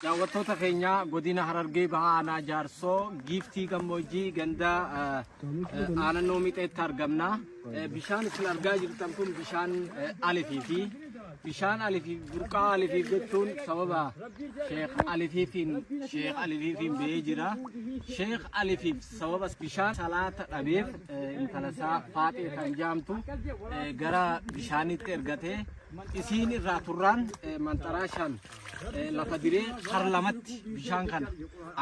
daawwattoota keenya godina Harargee bahaa aanaa Jaarsoo giiftii gammoojjii ganda aanannoo mixeetti argamna. Bishaan isin argaa jirtan kun bishaan Alifii fi bishaan Alifii burqaa Alifii jechuun sababa Sheekh Alifiifiin ba'ee jira. Sheekh Alifiif sababa bishaan salaata dhabeef intala isaa Faaxee kan jaamtu gara bishaanitti ergatee isiin irraa turraan manxaraashaan lafa diree harlamatti bishaan kana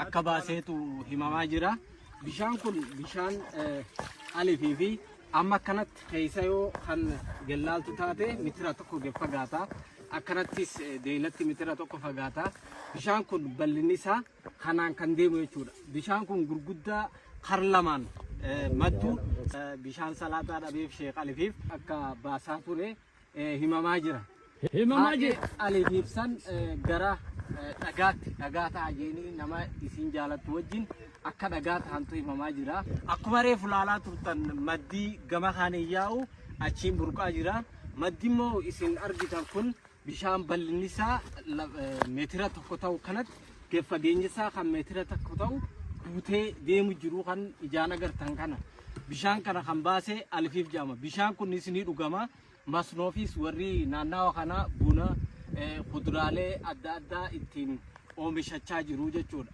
akka baaseetu himamaa jira. Bishaan kun bishaan Alifii fi amma kanatti keessa yoo kan gellaaltu taate mitira tokko fagaata. Akkanattis deelatti mitira tokko fagaata. Bishaan kun bal'inni isaa kanaan kan deemu jechuudha. Bishaan kun gurguddaa harlamaan maddu bishaan salaataa dhabeef Sheekh Alifiif akka baasaa ture himamaa jira. Alifiif san gara dhagaa ta'a jeenii nama isin jaalattu wajjin akka dhagaa ta'antu himamaa jira. Akkuma reefu laalaa turtan maddii gama kaanii yaa'u achiin burqaa jira. Maddi immoo isin argitan kun bishaan bal'inni isaa meetira tokko ta'u kanatti fageenyi isaa kan meetira tokko ta'u guutee deemu jiru kan ijaan agartan kana. Bishaan kana kan baase Alifiif jedhama. Bishaan kun isinii dhugama. Masnoofis warri naannawa kana buna kuduraalee adda addaa ittiin oomishachaa jiru jechuudha.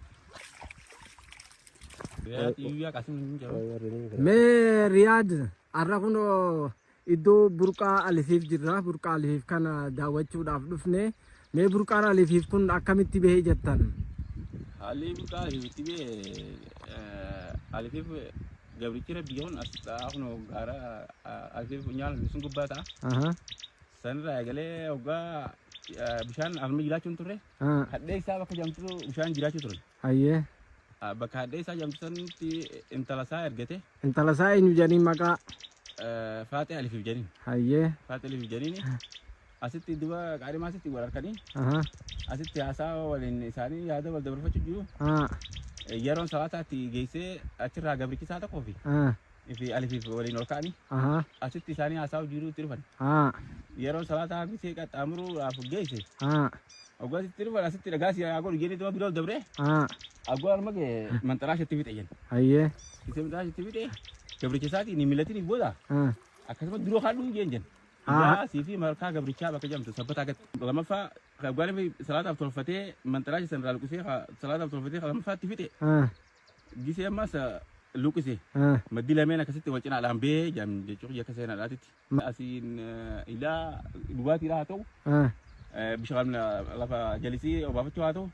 Mee Riyaad har'a kun iddoo burqaa Alifiif jirra. Burqaa Alifiif kana daawwachuudhaaf dhufne. Mee burqaan Alifiif kun akkamitti bahee jettan? Haalli burqaa Alifiitti bahee Alifiif gabrichi rabbiyoon asxaa kun gara Alifiif nyaala sun gubbaata. Sanirraa eegalee hoggaa bishaan alma jiraachuun turre. Hadhee isaa bakka jamtu bishaan jiraachuu ture. Hayyee. Bakka hadhee isaa jamtu sanitti intala isaa ergate. Intala isaa eenyu jedhanii maqaa? Faaxee Alifiif jedhanii. Hayyee. Faaxee Alifiif jedhanii. Asitti duba qaadhimaa asitti wal harkanii. Asitti haasaa waliin isaanii yaada wal dabarfachuu jiru. Yeroon salaataatti geessee achirraa gabrichi isaa tokkoo fi Alifiif waliin ol ka'anii. Asitti isaanii haasaa jiru itti dhufan. Yeroon salaataa gisee qaxxaamuruudhaaf geesse. Oggaasitti dhufan asitti dhagaas yaagoon ijoollee dama biroo dabree. Aggoo almage manxaraashatti fixe jenna. Hayyee. Gisee manxaraashatti fixe gabricha isaatiin miilatiin booda akkasuma duroo haadhuu jenna. Sifi markaa gabrichaa bakka jamtu sabbataa gatti. Lamaffaa gabrichi salaataaf tolfatee manxaraashi sanirraa luqisee salaataaf tolfatee lamaffaatti fixe. Gisee ammas luqise. Maddi lameen akkasitti wal cinaa dhaambee jechuun akka seenaadhaatitti. Asiin ilaa dhugaatiidhaa haa ta'u. Bishaan lafa jalisii obaafachuu haa ta'u.